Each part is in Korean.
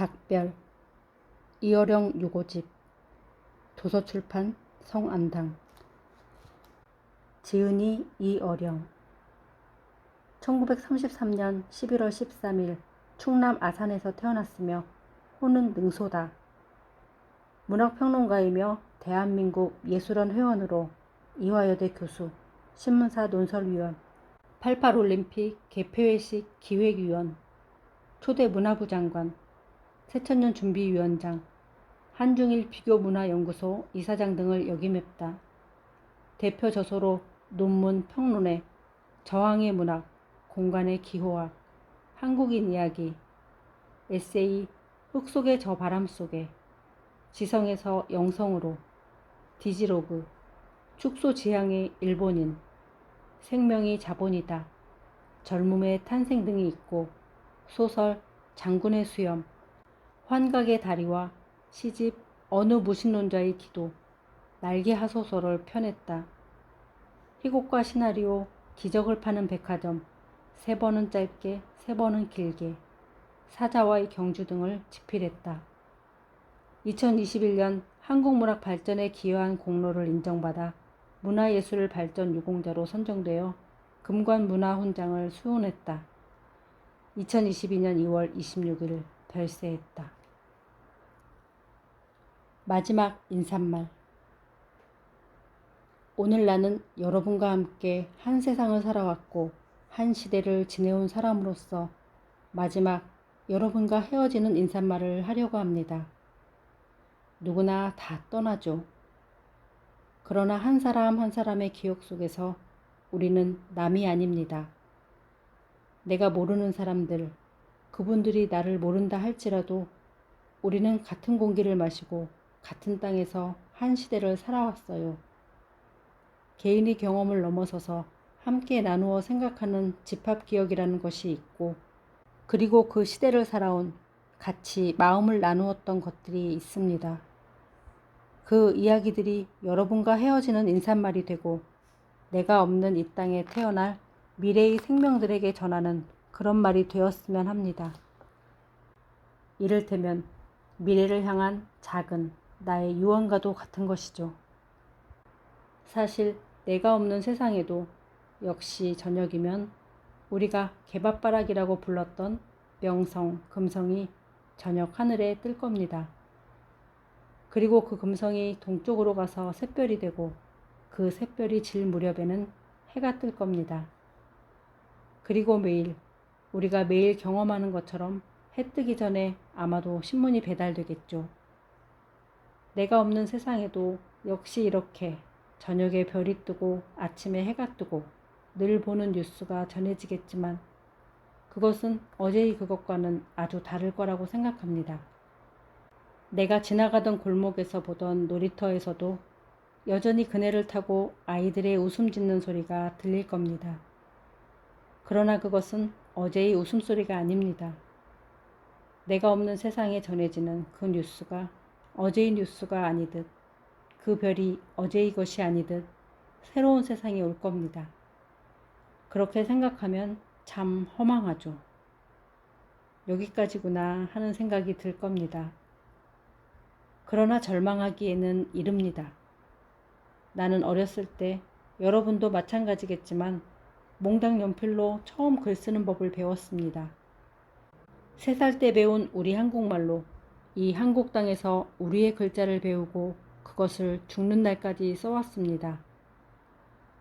작별 이어령 유고집 도서출판 성안당 지은이 이어령 1933년 11월 13일 충남 아산에서 태어났으며 호는 능소다. 문학평론가이며 대한민국 예술원 회원으로 이화여대 교수, 신문사 논설위원, 88올림픽 개폐회식 기획위원, 초대 문화부 장관, 새천년 준비위원장, 한중일 비교문화연구소 이사장 등을 역임했다. 대표 저서로 논문 평론회, 저항의 문학, 공간의 기호학, 한국인 이야기, 에세이 흙 속의 저 바람 속에, 지성에서 영성으로, 디지로그, 축소지향의 일본인, 생명이 자본이다, 젊음의 탄생 등이 있고 소설 장군의 수염, 환각의 다리와 시집 어느 무신론자의 기도, 날개하소서를 펴냈다. 희곡과 시나리오, 기적을 파는 백화점, 3번은 짧게 3번은 길게, 사자와의 경주 등을 집필했다. 2021년 한국문학 발전에 기여한 공로를 인정받아 문화예술 발전 유공자로 선정되어 금관문화훈장을 수혼했다. 2022년 2월 26일 별세했다. 마지막 인사말. 오늘 나는 여러분과 함께 한 세상을 살아왔고 한 시대를 지내온 사람으로서 마지막 여러분과 헤어지는 인사말을 하려고 합니다. 누구나 다 떠나죠. 그러나 한 사람 한 사람의 기억 속에서 우리는 남이 아닙니다. 내가 모르는 사람들, 그분들이 나를 모른다 할지라도 우리는 같은 공기를 마시고 같은 땅에서 한 시대를 살아왔어요. 개인의 경험을 넘어서서 함께 나누어 생각하는 집합기억이라는 것이 있고, 그리고 그 시대를 살아온 같이 마음을 나누었던 것들이 있습니다. 그 이야기들이 여러분과 헤어지는 인사말이 되고 내가 없는 이 땅에 태어날 미래의 생명들에게 전하는 그런 말이 되었으면 합니다. 이를테면 미래를 향한 작은 나의 유언과도 같은 것이죠. 사실 내가 없는 세상에도 역시 저녁이면 우리가 개밥바락이라고 불렀던 명성, 금성이 저녁 하늘에 뜰 겁니다. 그리고 그 금성이 동쪽으로 가서 샛별이 되고 그 샛별이 질 무렵에는 해가 뜰 겁니다. 그리고 우리가 매일 경험하는 것처럼 해 뜨기 전에 아마도 신문이 배달되겠죠. 내가 없는 세상에도 역시 이렇게 저녁에 별이 뜨고 아침에 해가 뜨고 늘 보는 뉴스가 전해지겠지만 그것은 어제의 그것과는 아주 다를 거라고 생각합니다. 내가 지나가던 골목에서 보던 놀이터에서도 여전히 그네를 타고 아이들의 웃음 짓는 소리가 들릴 겁니다. 그러나 그것은 어제의 웃음소리가 아닙니다. 내가 없는 세상에 전해지는 그 뉴스가 어제의 뉴스가 아니듯, 그 별이 어제의 것이 아니듯 새로운 세상이 올 겁니다. 그렇게 생각하면 참 허망하죠. 여기까지구나 하는 생각이 들 겁니다. 그러나 절망하기에는 이릅니다. 나는 어렸을 때 여러분도 마찬가지겠지만 몽당 연필로 처음 글 쓰는 법을 배웠습니다. 3살 때 배운 우리 한국말로 이 한국 땅에서 우리의 글자를 배우고 그것을 죽는 날까지 써왔습니다.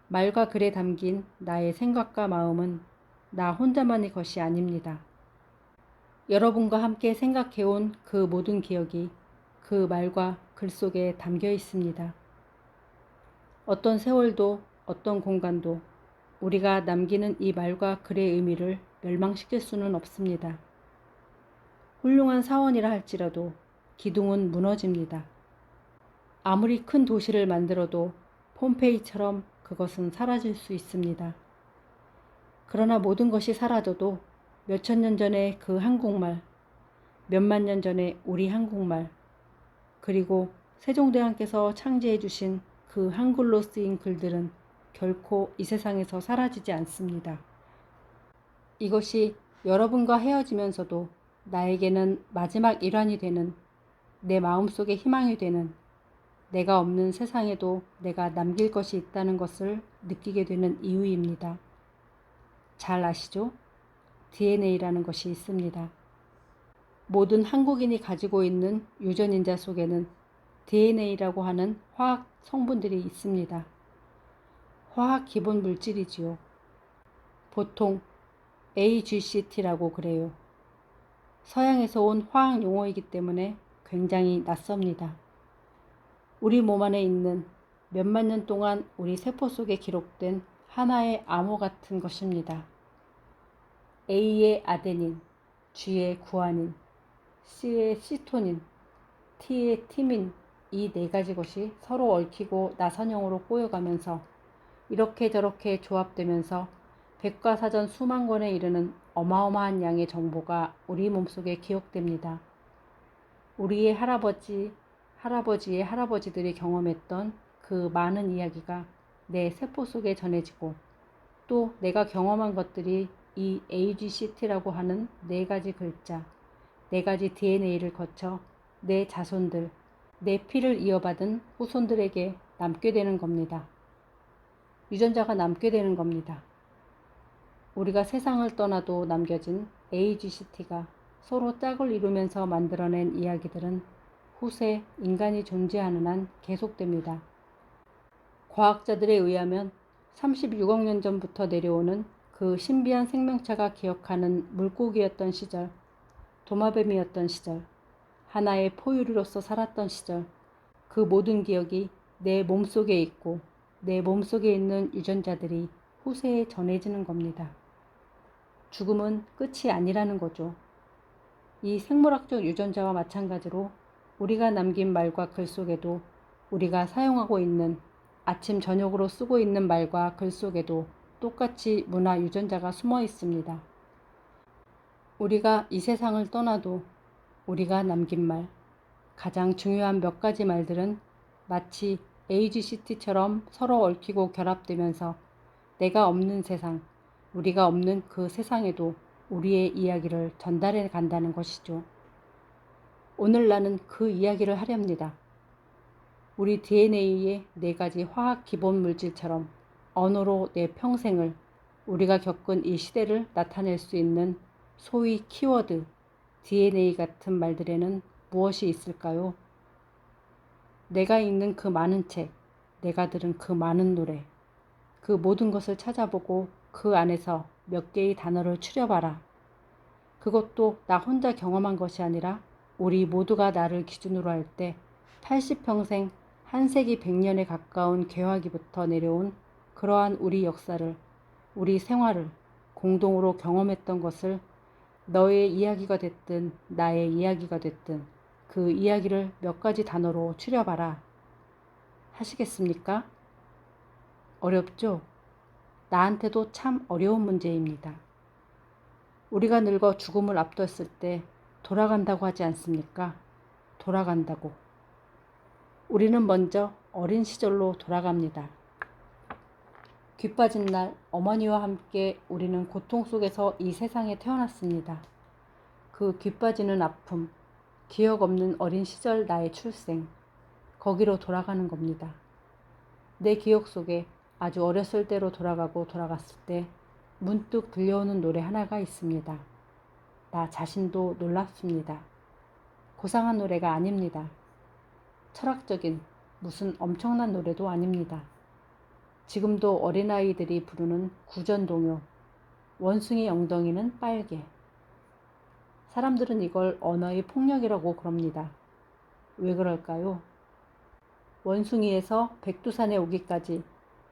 말과 글에 담긴 나의 생각과 마음은 나 혼자만의 것이 아닙니다. 여러분과 함께 생각해온 그 모든 기억이 그 말과 글 속에 담겨 있습니다. 어떤 세월도 어떤 공간도 우리가 남기는 이 말과 글의 의미를 멸망시킬 수는 없습니다. 훌륭한 사원이라 할지라도 기둥은 무너집니다. 아무리 큰 도시를 만들어도 폼페이처럼 그것은 사라질 수 있습니다. 그러나 모든 것이 사라져도 몇천 년 전의 그 한국말, 몇만 년 전의 우리 한국말, 그리고 세종대왕께서 창제해 주신 그 한글로 쓰인 글들은 결코 이 세상에서 사라지지 않습니다. 이것이 여러분과 헤어지면서도 나에게는 마지막 일환이 되는, 내 마음속의 희망이 되는, 내가 없는 세상에도 내가 남길 것이 있다는 것을 느끼게 되는 이유입니다. 잘 아시죠? DNA라는 것이 있습니다. 모든 한국인이 가지고 있는 유전인자 속에는 DNA라고 하는 화학 성분들이 있습니다. 화학 기본 물질이지요. 보통 AGCT라고 그래요. 서양에서 온 화학 용어이기 때문에 굉장히 낯섭니다. 우리 몸 안에 있는 몇만 년 동안 우리 세포 속에 기록된 하나의 암호 같은 것입니다. A의 아데닌, G의 구아닌, C의 시토닌, T의 티민, 이 네 가지 것이 서로 얽히고 나선형으로 꼬여가면서 이렇게 저렇게 조합되면서 백과사전 수만 권에 이르는 어마어마한 양의 정보가 우리 몸속에 기억됩니다. 우리의 할아버지, 할아버지의 할아버지들이 경험했던 그 많은 이야기가 내 세포 속에 전해지고 또 내가 경험한 것들이 이 AGCT라고 하는 네 가지 글자, 네 가지 DNA를 거쳐 내 자손들, 내 피를 이어받은 후손들에게 남게 되는 겁니다. 유전자가 남게 되는 겁니다. 우리가 세상을 떠나도 남겨진 AGCT가 서로 짝을 이루면서 만들어낸 이야기들은 후세 인간이 존재하는 한 계속됩니다. 과학자들에 의하면 36억 년 전부터 내려오는 그 신비한 생명체가 기억하는 물고기였던 시절, 도마뱀이었던 시절, 하나의 포유류로서 살았던 시절, 그 모든 기억이 내 몸속에 있고 내 몸속에 있는 유전자들이 후세에 전해지는 겁니다. 죽음은 끝이 아니라는 거죠. 이 생물학적 유전자와 마찬가지로 우리가 남긴 말과 글 속에도 우리가 사용하고 있는 아침 저녁으로 쓰고 있는 말과 글 속에도 똑같이 문화 유전자가 숨어 있습니다. 우리가 이 세상을 떠나도 우리가 남긴 말, 가장 중요한 몇 가지 말들은 마치 AGCT처럼 서로 얽히고 결합되면서 내가 없는 세상, 우리가 없는 그 세상에도 우리의 이야기를 전달해 간다는 것이죠. 오늘 나는 그 이야기를 하렵니다. 우리 DNA의 네 가지 화학 기본 물질처럼 언어로 내 평생을, 우리가 겪은 이 시대를 나타낼 수 있는 소위 키워드, DNA 같은 말들에는 무엇이 있을까요? 내가 읽는 그 많은 책, 내가 들은 그 많은 노래, 그 모든 것을 찾아보고 그 안에서 몇 개의 단어를 추려봐라. 그것도 나 혼자 경험한 것이 아니라 우리 모두가 나를 기준으로 할 때 80평생, 한 세기 100년에 가까운 개화기부터 내려온 그러한 우리 역사를, 우리 생활을 공동으로 경험했던 것을 너의 이야기가 됐든 나의 이야기가 됐든 그 이야기를 몇 가지 단어로 추려봐라. 하시겠습니까? 어렵죠? 나한테도 참 어려운 문제입니다. 우리가 늙어 죽음을 앞뒀을 때 돌아간다고 하지 않습니까? 돌아간다고. 우리는 먼저 어린 시절로 돌아갑니다. 귀 빠진 날 어머니와 함께 우리는 고통 속에서 이 세상에 태어났습니다. 그 귀 빠지는 아픔, 기억 없는 어린 시절 나의 출생, 거기로 돌아가는 겁니다. 내 기억 속에 아주 어렸을 때로 돌아가고 돌아갔을 때 문득 들려오는 노래 하나가 있습니다. 나 자신도 놀랍습니다. 고상한 노래가 아닙니다. 철학적인 무슨 엄청난 노래도 아닙니다. 지금도 어린아이들이 부르는 구전동요. 원숭이 엉덩이는 빨개. 사람들은 이걸 언어의 폭력이라고 그럽니다. 왜 그럴까요? 원숭이에서 백두산에 오기까지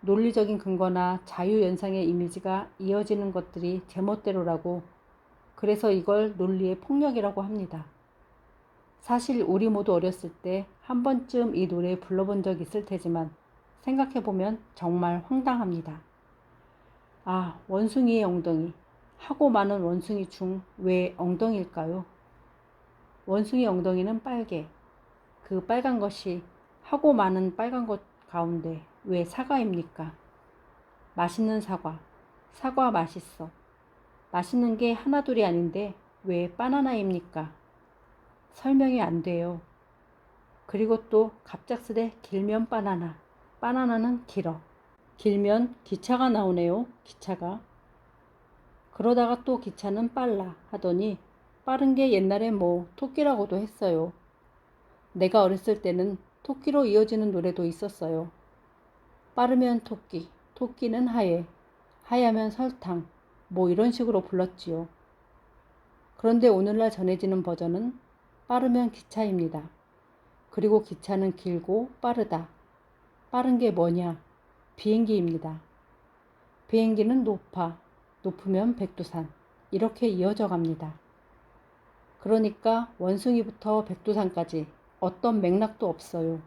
논리적인 근거나 자유연상의 이미지가 이어지는 것들이 제멋대로라고, 그래서 이걸 논리의 폭력이라고 합니다. 사실 우리 모두 어렸을 때 한 번쯤 이 노래 불러본 적 있을 테지만 생각해보면 정말 황당합니다. 아, 원숭이의 엉덩이. 하고 많은 원숭이 중 왜 엉덩이일까요? 원숭이 엉덩이는 빨개. 그 빨간 것이 하고 많은 빨간 것 가운데 왜 사과입니까? 맛있는 사과. 사과 맛있어. 맛있는 게 하나둘이 아닌데 왜 바나나입니까? 설명이 안 돼요. 그리고 또 갑작스레 길면 바나나. 바나나는 길어. 길면 기차가 나오네요. 기차가. 그러다가 또 기차는 빨라 하더니 빠른 게 옛날에 뭐 토끼라고도 했어요. 내가 어렸을 때는 토끼로 이어지는 노래도 있었어요. 빠르면 토끼, 토끼는 하얘, 하야면 설탕, 뭐 이런 식으로 불렀지요. 그런데 오늘날 전해지는 버전은 빠르면 기차입니다. 그리고 기차는 길고 빠르다. 빠른 게 뭐냐? 비행기입니다. 비행기는 높아, 높으면 백두산. 이렇게 이어져 갑니다. 그러니까 원숭이부터 백두산까지 어떤 맥락도 없어요.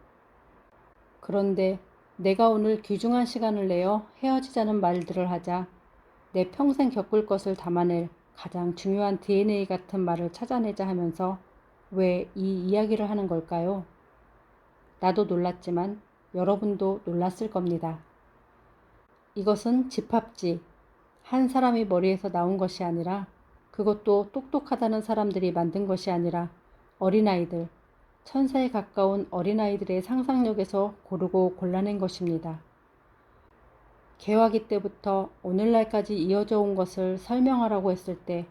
그런데 내가 오늘 귀중한 시간을 내어 헤어지자는 말들을 하자 내 평생 겪을 것을 담아낼 가장 중요한 DNA 같은 말을 찾아내자 하면서 왜 이 이야기를 하는 걸까요? 나도 놀랐지만 여러분도 놀랐을 겁니다. 이것은 집합지, 한 사람이 머리에서 나온 것이 아니라 그것도 똑똑하다는 사람들이 만든 것이 아니라 어린아이들, 천사에 가까운 어린아이들의 상상력에서 고르고 골라낸 것입니다. 개화기 때부터 오늘날까지 이어져 온 것을 설명하라고 했을 때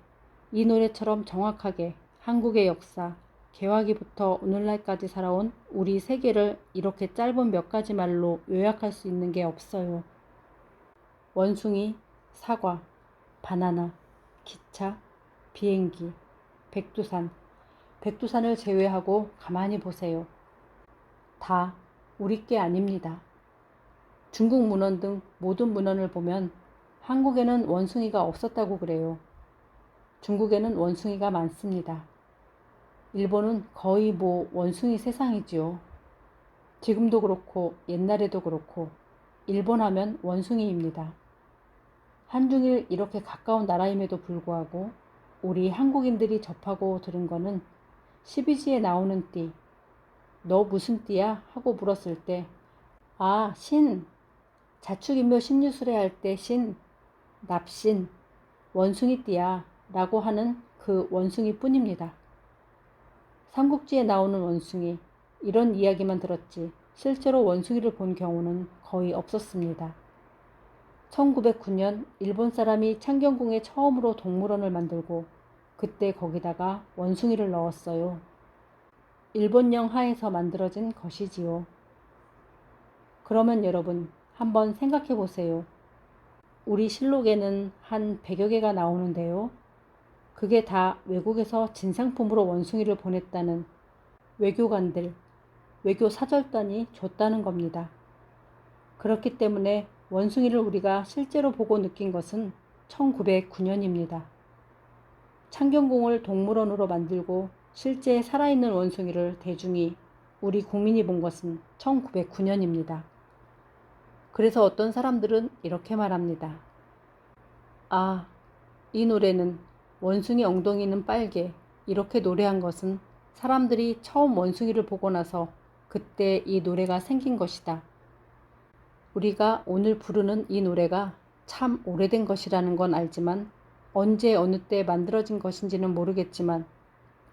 이 노래처럼 정확하게 한국의 역사, 개화기부터 오늘날까지 살아온 우리 세계를 이렇게 짧은 몇 가지 말로 요약할 수 있는 게 없어요. 원숭이, 사과, 바나나, 기차, 비행기, 백두산, 백두산을 제외하고 가만히 보세요. 다 우리 게 아닙니다. 중국 문헌 등 모든 문헌을 보면 한국에는 원숭이가 없었다고 그래요. 중국에는 원숭이가 많습니다. 일본은 거의 뭐 원숭이 세상이지요. 지금도 그렇고 옛날에도 그렇고 일본 하면 원숭이입니다. 한중일 이렇게 가까운 나라임에도 불구하고 우리 한국인들이 접하고 들은 거는 12지에 나오는 띠, 너 무슨 띠야? 하고 물었을 때 아, 신, 자축인묘 신유술회 할 때 신, 납신, 원숭이 띠야 라고 하는 그 원숭이 뿐입니다. 삼국지에 나오는 원숭이, 이런 이야기만 들었지 실제로 원숭이를 본 경우는 거의 없었습니다. 1909년 일본 사람이 창경궁에 처음으로 동물원을 만들고 그때 거기다가 원숭이를 넣었어요. 일본령 하에서 만들어진 것이지요. 그러면 여러분 한번 생각해 보세요. 우리 실록에는 한 100여 개가 나오는데요. 그게 다 외국에서 진상품으로 원숭이를 보냈다는 외교관들, 외교 사절단이 줬다는 겁니다. 그렇기 때문에 원숭이를 우리가 실제로 보고 느낀 것은 1909년입니다. 창경궁을 동물원으로 만들고 실제 살아있는 원숭이를 대중이 우리 국민이 본 것은 1909년입니다. 그래서 어떤 사람들은 이렇게 말합니다. 아, 이 노래는 원숭이 엉덩이는 빨개 이렇게 노래한 것은 사람들이 처음 원숭이를 보고 나서 그때 이 노래가 생긴 것이다. 우리가 오늘 부르는 이 노래가 참 오래된 것이라는 건 알지만 언제 어느 때 만들어진 것인지는 모르겠지만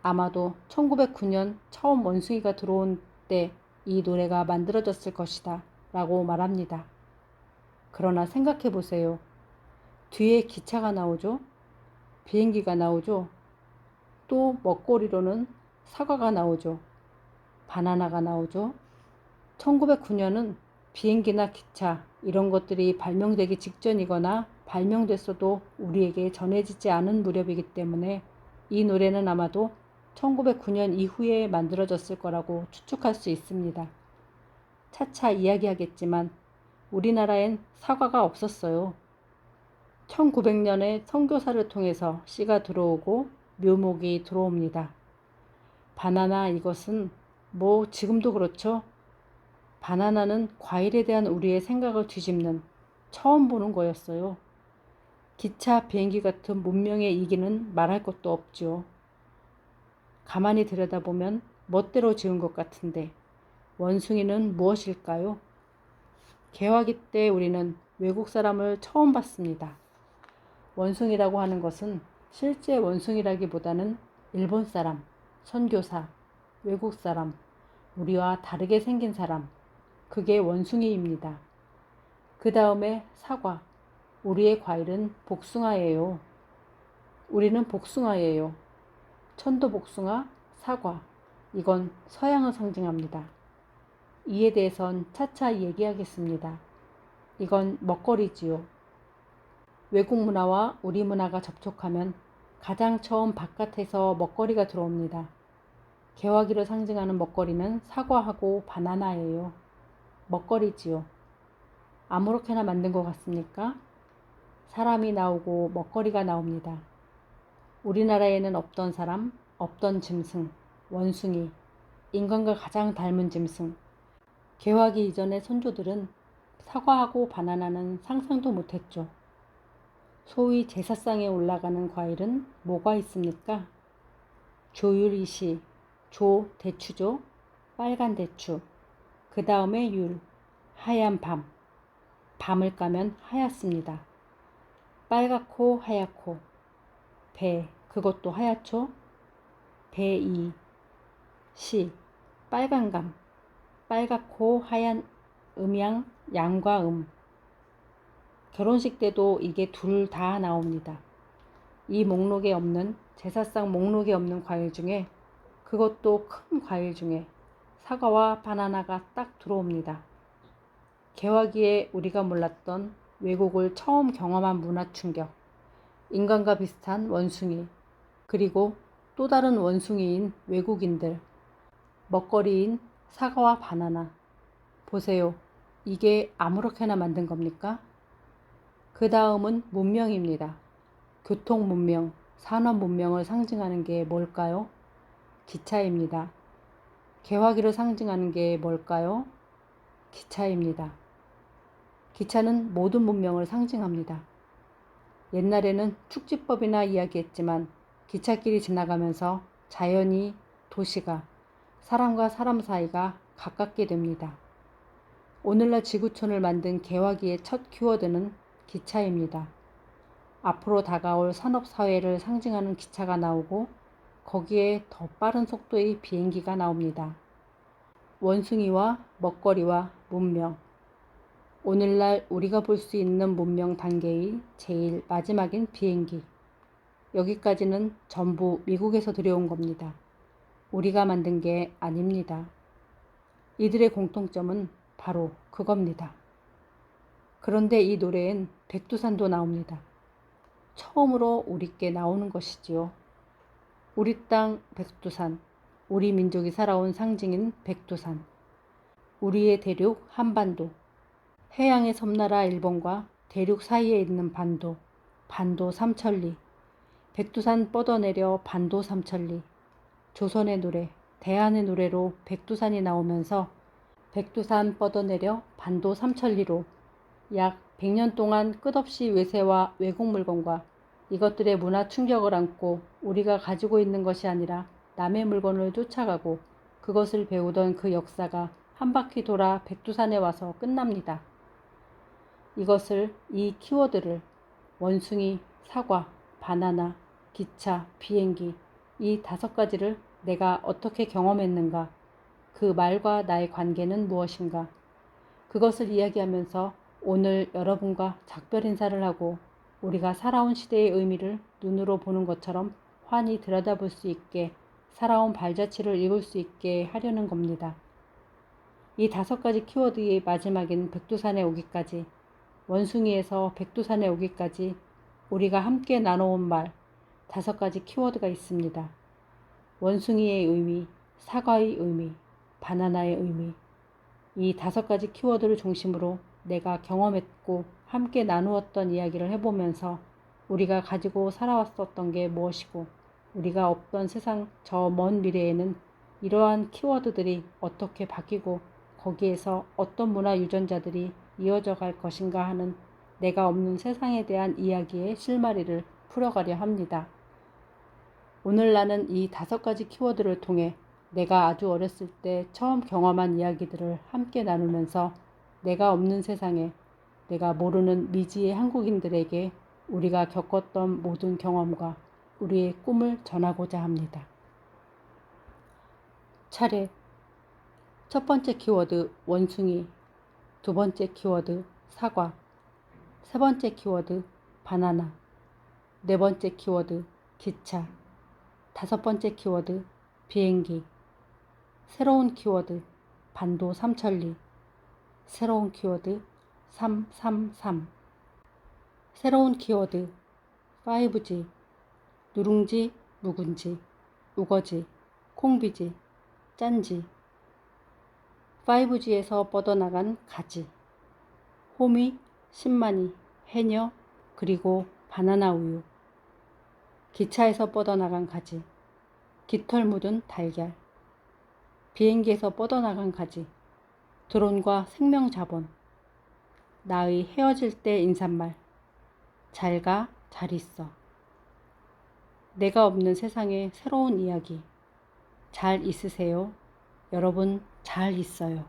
아마도 1909년 처음 원숭이가 들어온 때 이 노래가 만들어졌을 것이다 라고 말합니다. 그러나 생각해 보세요. 뒤에 기차가 나오죠. 비행기가 나오죠. 또 먹거리로는 사과가 나오죠. 바나나가 나오죠. 1909년은 비행기나 기차 이런 것들이 발명되기 직전이거나 발명됐어도 우리에게 전해지지 않은 무렵이기 때문에 이 노래는 아마도 1909년 이후에 만들어졌을 거라고 추측할 수 있습니다. 차차 이야기하겠지만 우리나라엔 사과가 없었어요. 1900년에 선교사를 통해서 씨가 들어오고 묘목이 들어옵니다. 바나나 이것은 뭐 지금도 그렇죠. 바나나는 과일에 대한 우리의 생각을 뒤집는 처음 보는 거였어요. 기차, 비행기 같은 문명의 이기는 말할 것도 없죠. 가만히 들여다보면 멋대로 지은 것 같은데 원숭이는 무엇일까요? 개화기 때 우리는 외국 사람을 처음 봤습니다. 원숭이라고 하는 것은 실제 원숭이라기보다는 일본 사람, 선교사, 외국 사람, 우리와 다르게 생긴 사람, 그게 원숭이입니다. 그 다음에 사과, 우리의 과일은 복숭아예요. 우리는 복숭아예요. 천도복숭아, 사과, 이건 서양을 상징합니다. 이에 대해선 차차 얘기하겠습니다. 이건 먹거리지요. 외국 문화와 우리 문화가 접촉하면 가장 처음 바깥에서 먹거리가 들어옵니다. 개화기를 상징하는 먹거리는 사과하고 바나나예요. 먹거리지요. 아무렇게나 만든 것 같습니까? 사람이 나오고 먹거리가 나옵니다. 우리나라에는 없던 사람, 없던 짐승, 원숭이, 인간과 가장 닮은 짐승. 개화기 이전의 선조들은 사과하고 바나나는 상상도 못했죠. 소위 제사상에 올라가는 과일은 뭐가 있습니까? 조율이시, 조 대추죠. 빨간 대추. 그 다음에 율, 하얀 밤. 밤을 까면 하얗습니다. 빨갛고 하얗고. 배, 그것도 하얗죠. 배이, 시, 빨간감. 빨갛고 하얀 음양, 양과 결혼식 때도 이게 둘 다 나옵니다. 이 목록에 없는, 제사상 목록에 없는 과일 중에, 그것도 큰 과일 중에 사과와 바나나가 딱 들어옵니다. 개화기에 우리가 몰랐던 외국을 처음 경험한 문화 충격, 인간과 비슷한 원숭이, 그리고 또 다른 원숭이인 외국인들, 먹거리인 사과와 바나나. 보세요. 이게 아무렇게나 만든 겁니까? 그 다음은 문명입니다. 교통 문명, 산업 문명을 상징하는 게 뭘까요? 기차입니다. 개화기를 상징하는 게 뭘까요? 기차입니다. 기차는 모든 문명을 상징합니다. 옛날에는 축지법이나 이야기했지만 기찻길이 지나가면서 자연이, 도시가, 사람과 사람 사이가 가깝게 됩니다. 오늘날 지구촌을 만든 개화기의 첫 키워드는 기차입니다. 앞으로 다가올 산업사회를 상징하는 기차가 나오고 거기에 더 빠른 속도의 비행기가 나옵니다. 원숭이와 먹거리와 문명. 오늘날 우리가 볼 수 있는 문명 단계의 제일 마지막인 비행기. 여기까지는 전부 미국에서 들여온 겁니다. 우리가 만든 게 아닙니다. 이들의 공통점은 바로 그겁니다. 그런데 이 노래엔 백두산도 나옵니다. 처음으로 우리께 나오는 것이지요. 우리 땅 백두산, 우리 민족이 살아온 상징인 백두산, 우리의 대륙 한반도, 해양의 섬나라 일본과 대륙 사이에 있는 반도, 반도 삼천리, 백두산 뻗어내려 반도 삼천리, 조선의 노래, 대한의 노래로 백두산이 나오면서 백두산 뻗어내려 반도 삼천리로 약 100년 동안 끝없이 외세와 외국 물건과 이것들의 문화 충격을 안고 우리가 가지고 있는 것이 아니라 남의 물건을 쫓아가고 그것을 배우던 그 역사가 한 바퀴 돌아 백두산에 와서 끝납니다. 이것을, 이 키워드를 원숭이, 사과, 바나나, 기차, 비행기, 이 5가지를 내가 어떻게 경험했는가, 그 말과 나의 관계는 무엇인가, 그것을 이야기하면서 오늘 여러분과 작별 인사를 하고 우리가 살아온 시대의 의미를 눈으로 보는 것처럼 환히 들여다볼 수 있게, 살아온 발자취를 읽을 수 있게 하려는 겁니다. 이 5가지 키워드의 마지막인 백두산에 오기까지, 원숭이에서 백두산에 오기까지 우리가 함께 나눠온 말 5가지 키워드가 있습니다. 원숭이의 의미, 사과의 의미, 바나나의 의미. 이 5가지 키워드를 중심으로 내가 경험했고 함께 나누었던 이야기를 해보면서 우리가 가지고 살아왔었던 게 무엇이고 우리가 없던 세상 저 먼 미래에는 이러한 키워드들이 어떻게 바뀌고 거기에서 어떤 문화 유전자들이 이어져 갈 것인가 하는 내가 없는 세상에 대한 이야기의 실마리를 풀어가려 합니다. 오늘 나는 이 5가지 키워드를 통해 내가 아주 어렸을 때 처음 경험한 이야기들을 함께 나누면서 내가 없는 세상에, 내가 모르는 미지의 한국인들에게 우리가 겪었던 모든 경험과 우리의 꿈을 전하고자 합니다. 차례. 첫 번째 키워드 원숭이, 두 번째 키워드 사과, 세 번째 키워드 바나나, 네 번째 키워드 기차, 다섯 번째 키워드 비행기, 새로운 키워드 반도 삼천리, 새로운 키워드 333, 새로운 키워드 5G, 누룽지, 묵은지, 우거지, 콩비지, 짠지, 5G에서 뻗어나간 가지, 호미, 신만이, 해녀, 그리고 바나나 우유, 기차에서 뻗어나간 가지, 깃털 묻은 달걀, 비행기에서 뻗어나간 가지, 드론과 생명 자본, 나의 헤어질 때 인사말, 잘 가, 잘 있어. 내가 없는 세상의 새로운 이야기, 잘 있으세요? 여러분 잘 있어요.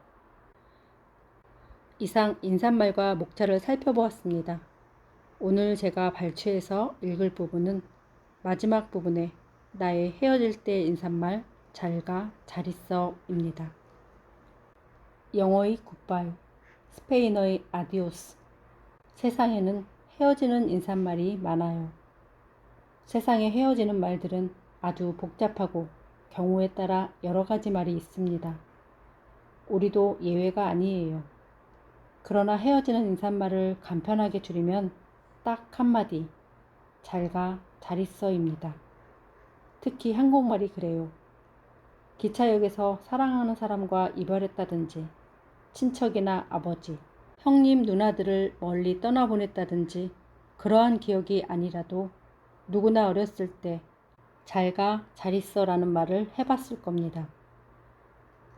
이상 인사말과 목차를 살펴보았습니다. 오늘 제가 발췌해서 읽을 부분은 마지막 부분에 나의 헤어질 때 인사말 잘 가, 잘 있어 입니다. 영어의 굿바이, 스페인어의 아디오스. 세상에는 헤어지는 인사말이 많아요. 세상에 헤어지는 말들은 아주 복잡하고 경우에 따라 여러 가지 말이 있습니다. 우리도 예외가 아니에요. 그러나 헤어지는 인사말을 간편하게 줄이면 딱 한마디, 잘 가, 잘 있어입니다. 특히 한국말이 그래요. 기차역에서 사랑하는 사람과 이별했다든지, 친척이나 아버지, 형님, 누나들을 멀리 떠나보냈다든지 그러한 기억이 아니라도 누구나 어렸을 때 잘 가, 잘 있어 라는 말을 해봤을 겁니다.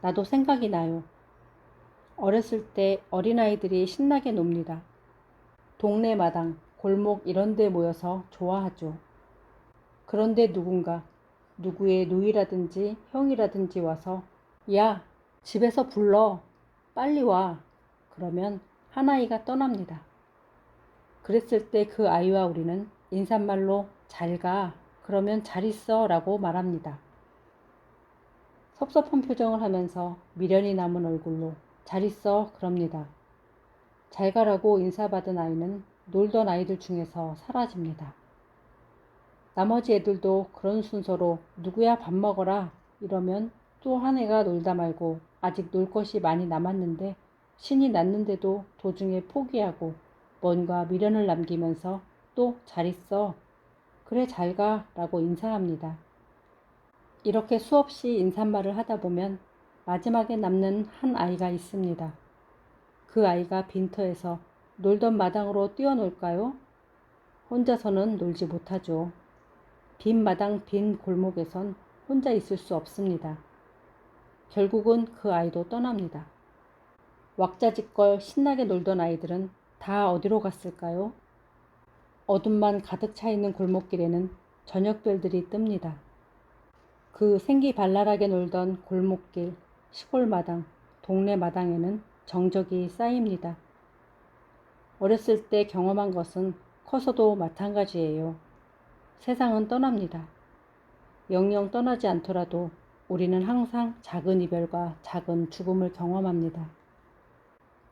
나도 생각이 나요. 어렸을 때 어린아이들이 신나게 놉니다. 동네 마당, 골목 이런 데 모여서 좋아하죠. 그런데 누군가, 누구의 누이라든지 형이라든지 와서 야, 집에서 불러. 빨리 와. 그러면 한 아이가 떠납니다. 그랬을 때 그 아이와 우리는 인사말로 잘 가, 그러면 잘 있어 라고 말합니다. 섭섭한 표정을 하면서 미련이 남은 얼굴로 잘 있어 그럽니다. 잘 가라고 인사받은 아이는 놀던 아이들 중에서 사라집니다. 나머지 애들도 그런 순서로 누구야 밥 먹어라 이러면 또 한 애가 놀다 말고 아직 놀 것이 많이 남았는데 신이 났는데도 도중에 포기하고 뭔가 미련을 남기면서 또 잘 있어. 그래 잘 가 라고 인사합니다. 이렇게 수없이 인사말을 하다 보면 마지막에 남는 한 아이가 있습니다. 그 아이가 빈터에서 놀던 마당으로 뛰어놀까요? 혼자서는 놀지 못하죠. 빈 마당 빈 골목에선 혼자 있을 수 없습니다. 결국은 그 아이도 떠납니다. 왁자지껄 신나게 놀던 아이들은 다 어디로 갔을까요? 어둠만 가득 차 있는 골목길에는 저녁별들이 뜹니다. 그 생기발랄하게 놀던 골목길, 시골 마당, 동네 마당에는 정적이 쌓입니다. 어렸을 때 경험한 것은 커서도 마찬가지예요. 세상은 떠납니다. 영영 떠나지 않더라도 우리는 항상 작은 이별과 작은 죽음을 경험합니다.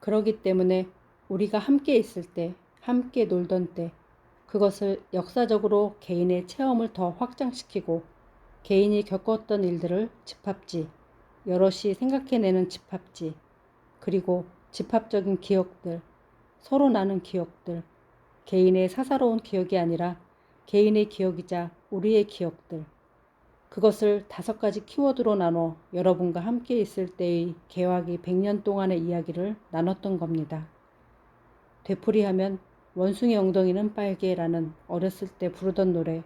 그러기 때문에 우리가 함께 있을 때, 함께 놀던 때, 그것을 역사적으로 개인의 체험을 더 확장시키고 개인이 겪었던 일들을 집합지, 여럿이 생각해내는 집합지, 그리고 집합적인 기억들, 서로 나눈 기억들, 개인의 사사로운 기억이 아니라 개인의 기억이자 우리의 기억들, 그것을 5가지 키워드로 나눠 여러분과 함께 있을 때의 개화기 100년 동안의 이야기를 나눴던 겁니다. 되풀이하면 원숭이 엉덩이는 빨개라는 어렸을 때 부르던 노래,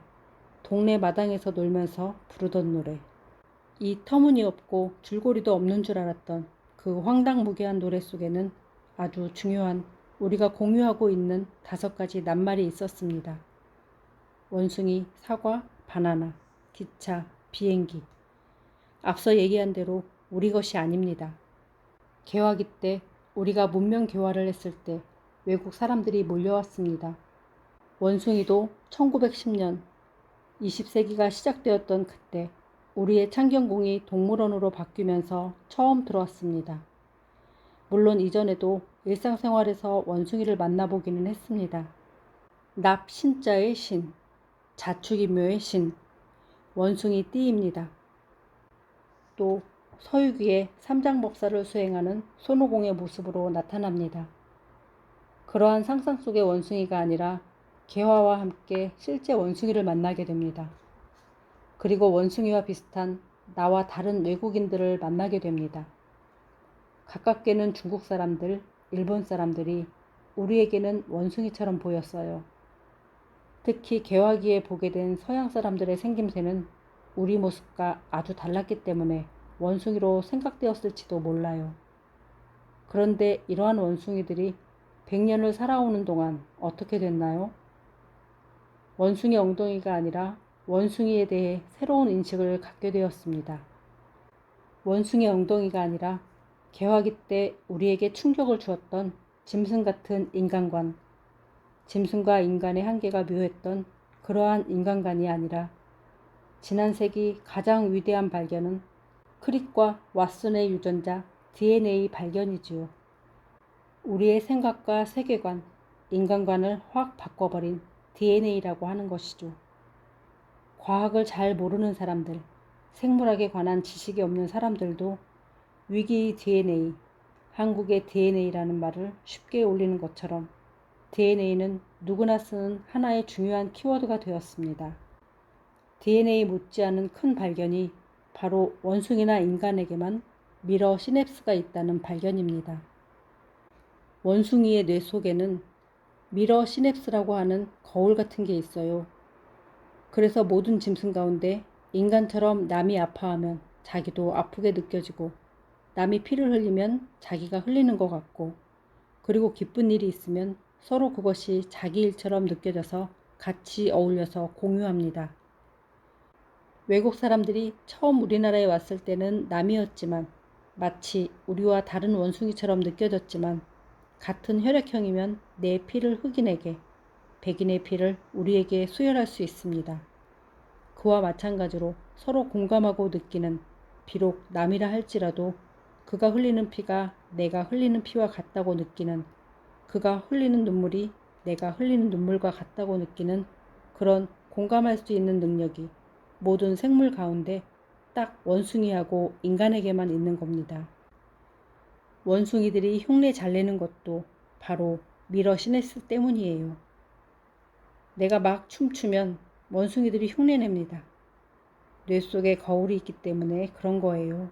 동네 마당에서 놀면서 부르던 노래, 이 터무니없고 줄거리도 없는 줄 알았던 그 황당무계한 노래 속에는 아주 중요한 우리가 공유하고 있는 5가지 낱말이 있었습니다. 원숭이, 사과, 바나나, 기차, 비행기. 앞서 얘기한 대로 우리 것이 아닙니다. 개화기 때 우리가 문명 개화를 했을 때 외국 사람들이 몰려왔습니다. 원숭이도 1910년 20세기가 시작되었던 그때 우리의 창경궁이 동물원으로 바뀌면서 처음 들어왔습니다. 물론 이전에도 일상생활에서 원숭이를 만나보기는 했습니다. 납신자의 신, 자축인묘의 신, 원숭이 띠입니다. 또 서유기에 삼장법사를 수행하는 손오공의 모습으로 나타납니다. 그러한 상상 속의 원숭이가 아니라 개화와 함께 실제 원숭이를 만나게 됩니다. 그리고 원숭이와 비슷한 나와 다른 외국인들을 만나게 됩니다. 가깝게는 중국 사람들, 일본 사람들이 우리에게는 원숭이처럼 보였어요. 특히 개화기에 보게 된 서양 사람들의 생김새는 우리 모습과 아주 달랐기 때문에 원숭이로 생각되었을지도 몰라요. 그런데 이러한 원숭이들이 100년을 살아오는 동안 어떻게 됐나요? 원숭이 엉덩이가 아니라 원숭이에 대해 새로운 인식을 갖게 되었습니다. 원숭이 엉덩이가 아니라 개화기 때 우리에게 충격을 주었던 짐승 같은 인간관, 짐승과 인간의 한계가 묘했던 그러한 인간관이 아니라 지난 세기 가장 위대한 발견은 크릭과 왓슨의 유전자 DNA 발견이지요. 우리의 생각과 세계관, 인간관을 확 바꿔버린 DNA라고 하는 것이죠. 과학을 잘 모르는 사람들, 생물학에 관한 지식이 없는 사람들도 위기의 DNA, 한국의 DNA라는 말을 쉽게 올리는 것처럼 DNA는 누구나 쓰는 하나의 중요한 키워드가 되었습니다. DNA 못지않은 큰 발견이 바로 원숭이나 인간에게만 미러 시냅스가 있다는 발견입니다. 원숭이의 뇌 속에는 미러 시냅스라고 하는 거울 같은 게 있어요. 그래서 모든 짐승 가운데 인간처럼 남이 아파하면 자기도 아프게 느껴지고, 남이 피를 흘리면 자기가 흘리는 것 같고, 그리고 기쁜 일이 있으면 서로 그것이 자기 일처럼 느껴져서 같이 어울려서 공유합니다. 외국 사람들이 처음 우리나라에 왔을 때는 남이었지만 마치 우리와 다른 원숭이처럼 느껴졌지만, 같은 혈액형이면 내 피를 흑인에게, 백인의 피를 우리에게 수혈할 수 있습니다. 그와 마찬가지로 서로 공감하고 느끼는, 비록 남이라 할지라도 그가 흘리는 피가 내가 흘리는 피와 같다고 느끼는, 그가 흘리는 눈물이 내가 흘리는 눈물과 같다고 느끼는 그런 공감할 수 있는 능력이 모든 생물 가운데 딱 원숭이하고 인간에게만 있는 겁니다. 원숭이들이 흉내 잘 내는 것도 바로 미러 시네스 때문이에요. 내가 막 춤추면 원숭이들이 흉내냅니다. 뇌 속에 거울이 있기 때문에 그런 거예요.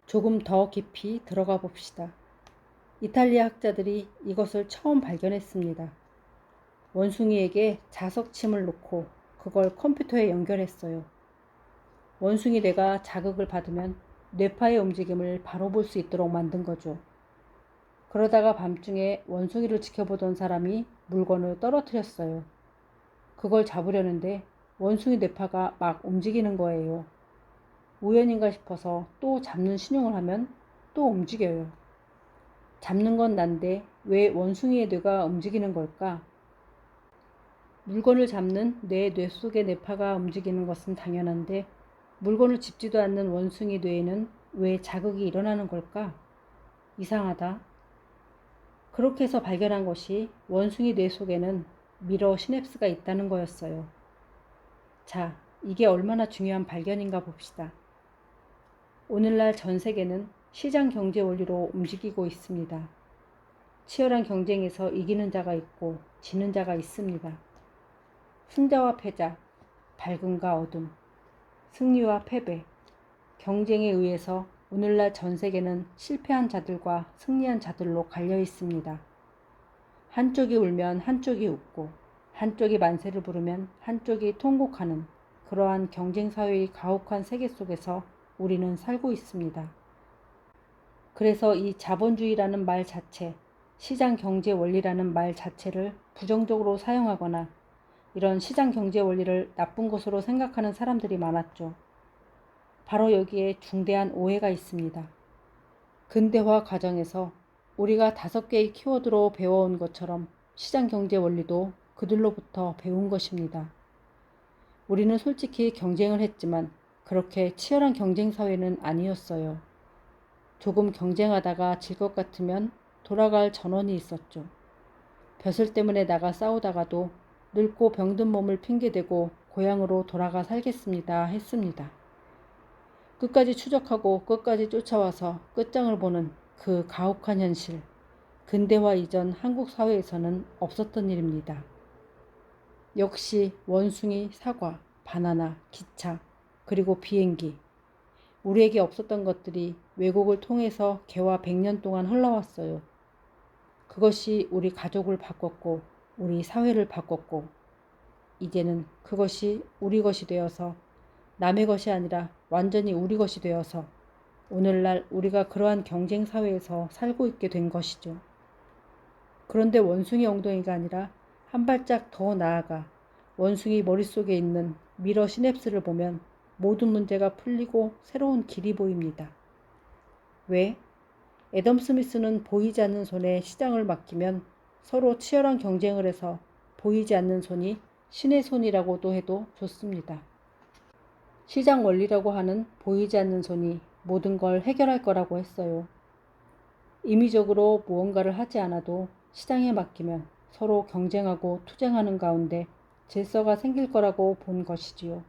조금 더 깊이 들어가 봅시다. 이탈리아 학자들이 이것을 처음 발견했습니다. 원숭이에게 자석침을 놓고 그걸 컴퓨터에 연결했어요. 원숭이 뇌가 자극을 받으면 뇌파의 움직임을 바로 볼 수 있도록 만든 거죠. 그러다가 밤중에 원숭이를 지켜보던 사람이 물건을 떨어뜨렸어요. 그걸 잡으려는데 원숭이 뇌파가 막 움직이는 거예요. 우연인가 싶어서 또 잡는 신용을 하면 또 움직여요. 잡는 건 난데 왜 원숭이의 뇌가 움직이는 걸까? 물건을 잡는 뇌 속의 뇌파가 움직이는 것은 당연한데 물건을 짚지도 않는 원숭이 뇌에는 왜 자극이 일어나는 걸까? 이상하다. 그렇게 해서 발견한 것이 원숭이 뇌 속에는 미러 시냅스가 있다는 거였어요. 자, 이게 얼마나 중요한 발견인가 봅시다. 오늘날 전 세계는 시장 경제 원리로 움직이고 있습니다. 치열한 경쟁에서 이기는 자가 있고 지는 자가 있습니다. 승자와 패자, 밝음과 어둠, 승리와 패배, 경쟁에 의해서 오늘날 전 세계는 실패한 자들과 승리한 자들로 갈려 있습니다. 한쪽이 울면 한쪽이 웃고, 한쪽이 만세를 부르면 한쪽이 통곡하는 그러한 경쟁 사회의 가혹한 세계 속에서 우리는 살고 있습니다. 그래서 이 자본주의라는 말 자체, 시장 경제 원리라는 말 자체를 부정적으로 사용하거나 이런 시장 경제 원리를 나쁜 것으로 생각하는 사람들이 많았죠. 바로 여기에 중대한 오해가 있습니다. 근대화 과정에서 우리가 5개의 키워드로 배워온 것처럼 시장 경제 원리도 그들로부터 배운 것입니다. 우리는 솔직히 경쟁을 했지만 그렇게 치열한 경쟁 사회는 아니었어요. 조금 경쟁하다가 질 것 같으면 돌아갈 전원이 있었죠. 벼슬 때문에 나가 싸우다가도 늙고 병든 몸을 핑계대고 고향으로 돌아가 살겠습니다 했습니다. 끝까지 추적하고 끝까지 쫓아와서 끝장을 보는 그 가혹한 현실. 근대화 이전 한국 사회에서는 없었던 일입니다. 역시 원숭이, 사과, 바나나, 기차, 그리고 비행기. 우리에게 없었던 것들이 왜곡을 통해서 개화 100년 동안 흘러왔어요. 그것이 우리 가족을 바꿨고 우리 사회를 바꿨고 이제는 그것이 우리 것이 되어서 남의 것이 아니라 완전히 우리 것이 되어서 오늘날 우리가 그러한 경쟁 사회에서 살고 있게 된 것이죠. 그런데 원숭이 엉덩이가 아니라 한 발짝 더 나아가 원숭이 머릿속에 있는 미러 시냅스를 보면 모든 문제가 풀리고 새로운 길이 보입니다. 왜? 애덤 스미스는 보이지 않는 손에 시장을 맡기면 서로 치열한 경쟁을 해서 보이지 않는 손이 신의 손이라고도 해도 좋습니다. 시장 원리라고 하는 보이지 않는 손이 모든 걸 해결할 거라고 했어요. 임의적으로 무언가를 하지 않아도 시장에 맡기면 서로 경쟁하고 투쟁하는 가운데 질서가 생길 거라고 본 것이지요.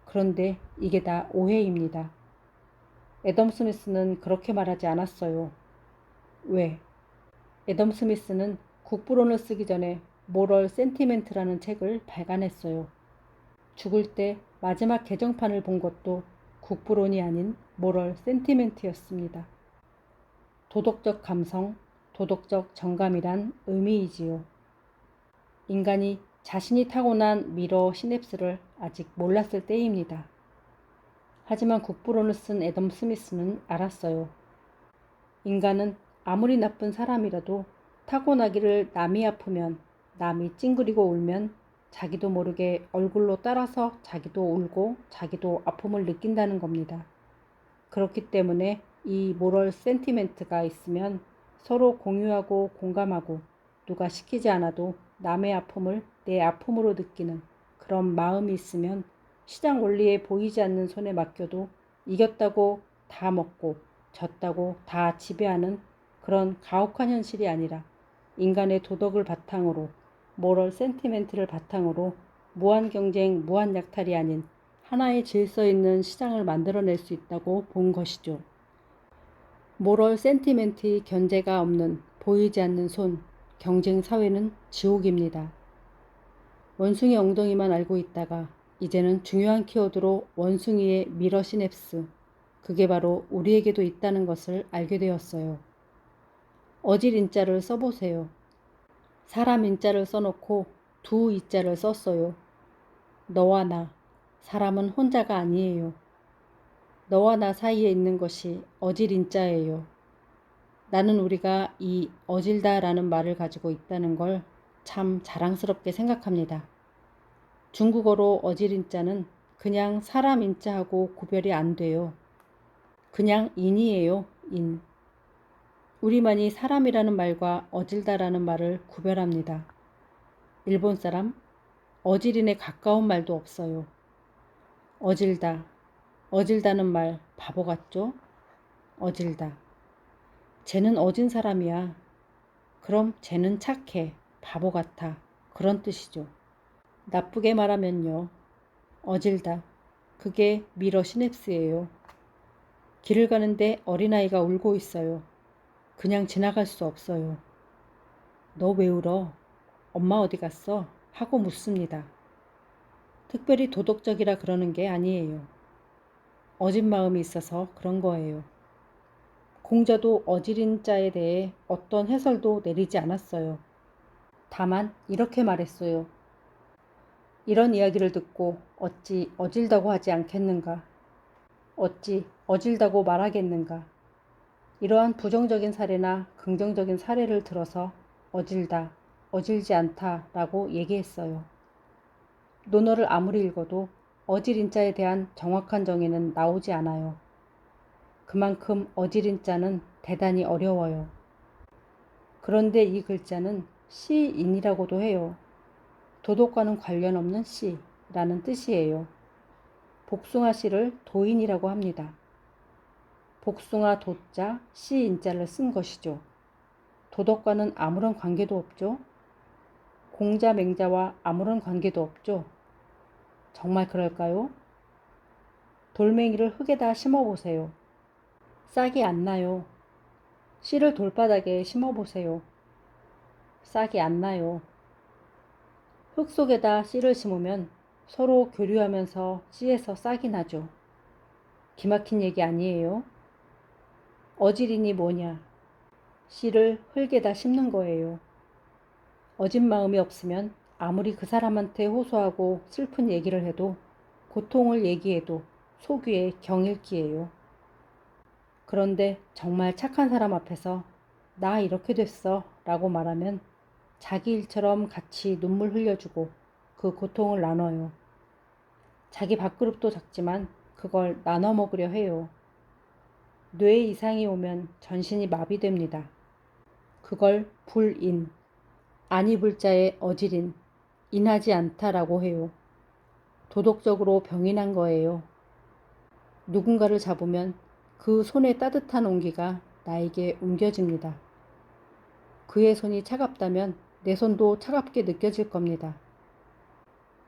그런데 이게 다 오해입니다. 애덤 스미스는 그렇게 말하지 않았어요. 왜? 애덤 스미스는 국부론을 쓰기 전에 모럴 센티멘트라는 책을 발간했어요. 죽을 때 마지막 개정판을 본 것도 국부론이 아닌 모럴 센티멘트였습니다. 도덕적 감성, 도덕적 정감이란 의미이지요. 인간이 자신이 타고난 미러 시냅스를 아직 몰랐을 때입니다. 하지만 국부론을 쓴 애덤 스미스는 알았어요. 인간은 아무리 나쁜 사람이라도 타고나기를 남이 아프면, 남이 찡그리고 울면 자기도 모르게 얼굴로 따라서 자기도 울고 자기도 아픔을 느낀다는 겁니다. 그렇기 때문에 이 모럴 센티멘트가 있으면 서로 공유하고 공감하고 누가 시키지 않아도 남의 아픔을 내 아픔으로 느끼는 그런 마음이 있으면 시장 원리에 보이지 않는 손에 맡겨도 이겼다고 다 먹고 졌다고 다 지배하는 그런 가혹한 현실이 아니라 인간의 도덕을 바탕으로 모럴 센티멘트를 바탕으로 무한 경쟁, 무한 약탈이 아닌 하나의 질서 있는 시장을 만들어낼 수 있다고 본 것이죠. 모럴 센티멘트의 견제가 없는 보이지 않는 손, 경쟁 사회는 지옥입니다. 원숭이 엉덩이만 알고 있다가 이제는 중요한 키워드로 원숭이의 미러 시냅스, 그게 바로 우리에게도 있다는 것을 알게 되었어요. 어질 인자를 써보세요. 사람 인자를 써놓고 두 이자를 썼어요. 너와 나, 사람은 혼자가 아니에요. 너와 나 사이에 있는 것이 어질 인자예요. 나는 우리가 이 어질다라는 말을 가지고 있다는 걸 참 자랑스럽게 생각합니다. 중국어로 어질 인자는 그냥 사람 인자하고 구별이 안 돼요. 그냥 인이에요, 인. 우리만이 사람이라는 말과 어질다라는 말을 구별합니다. 일본 사람, 어질인에 가까운 말도 없어요. 어질다, 어질다는 말 바보 같죠? 어질다. 쟤는 어진 사람이야. 그럼 쟤는 착해, 바보 같아. 그런 뜻이죠. 나쁘게 말하면요. 어질다. 그게 미러 시냅스예요. 길을 가는데 어린아이가 울고 있어요. 그냥 지나갈 수 없어요. 너 왜 울어? 엄마 어디 갔어? 하고 묻습니다. 특별히 도덕적이라 그러는 게 아니에요. 어진 마음이 있어서 그런 거예요. 공자도 어질인 자에 대해 어떤 해설도 내리지 않았어요. 다만 이렇게 말했어요. 이런 이야기를 듣고 어찌 어질다고 하지 않겠는가? 어찌 어질다고 말하겠는가? 이러한 부정적인 사례나 긍정적인 사례를 들어서 어질다, 어질지 않다 라고 얘기했어요. 논어를 아무리 읽어도 어질인자에 대한 정확한 정의는 나오지 않아요. 그만큼 어질인자는 대단히 어려워요. 그런데 이 글자는 시인이라고도 해요. 도덕과는 관련 없는 시. 라는 뜻이에요. 복숭아 씨를 도인이라고 합니다. 복숭아 도자 씨 인자를 쓴 것이죠. 도덕과는 아무런 관계도 없죠. 공자 맹자와 아무런 관계도 없죠. 정말 그럴까요? 돌멩이를 흙에다 심어보세요. 싹이 안 나요. 씨를 돌바닥에 심어보세요. 싹이 안 나요. 흙 속에다 씨를 심으면 서로 교류하면서 씨에서 싹이 나죠. 기막힌 얘기 아니에요? 어지린이 뭐냐? 씨를 흙에다 심는 거예요. 어진 마음이 없으면 아무리 그 사람한테 호소하고 슬픈 얘기를 해도 고통을 얘기해도 속위에 경읽기예요. 그런데 정말 착한 사람 앞에서 나 이렇게 됐어 라고 말하면 자기 일처럼 같이 눈물 흘려주고 그 고통을 나눠요. 자기 밥그릇도 작지만 그걸 나눠 먹으려 해요. 뇌에 이상이 오면 전신이 마비됩니다. 그걸 불인, 아니 불자의 어지린, 인하지 않다라고 해요. 도덕적으로 병이 난 거예요. 누군가를 잡으면 그 손의 따뜻한 온기가 나에게 옮겨집니다. 그의 손이 차갑다면 내 손도 차갑게 느껴질 겁니다.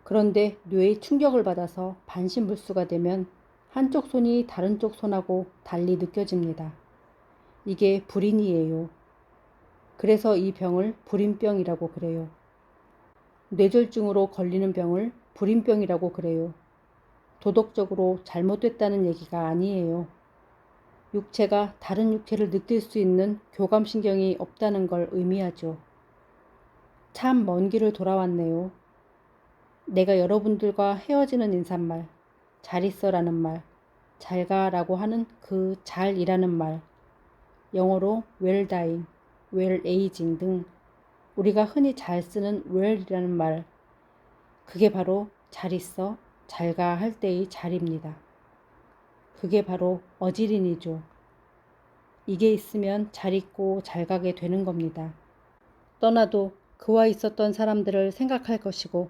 그런데 뇌의 충격을 받아서 반신불수가 되면 한쪽 손이 다른 쪽 손하고 달리 느껴집니다. 이게 불인이에요. 그래서 이 병을 불인병이라고 그래요. 뇌졸중으로 걸리는 병을 불인병이라고 그래요. 도덕적으로 잘못됐다는 얘기가 아니에요. 육체가 다른 육체를 느낄 수 있는 교감신경이 없다는 걸 의미하죠. 참 먼 길을 돌아왔네요. 내가 여러분들과 헤어지는 인사말, 잘 있어라는 말, 잘 가라고 하는 그 잘이라는 말, 영어로 well dying, well aging 등 우리가 흔히 잘 쓰는 well이라는 말, 그게 바로 잘 있어, 잘 가 할 때의 잘입니다. 그게 바로 어지린이죠. 이게 있으면 잘 있고 잘 가게 되는 겁니다. 떠나도 그와 있었던 사람들을 생각할 것이고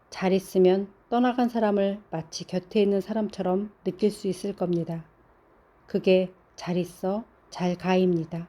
잘 있으면 떠나간 사람을 마치 곁에 있는 사람처럼 느낄 수 있을 겁니다. 그게 잘 있어, 잘 가입니다.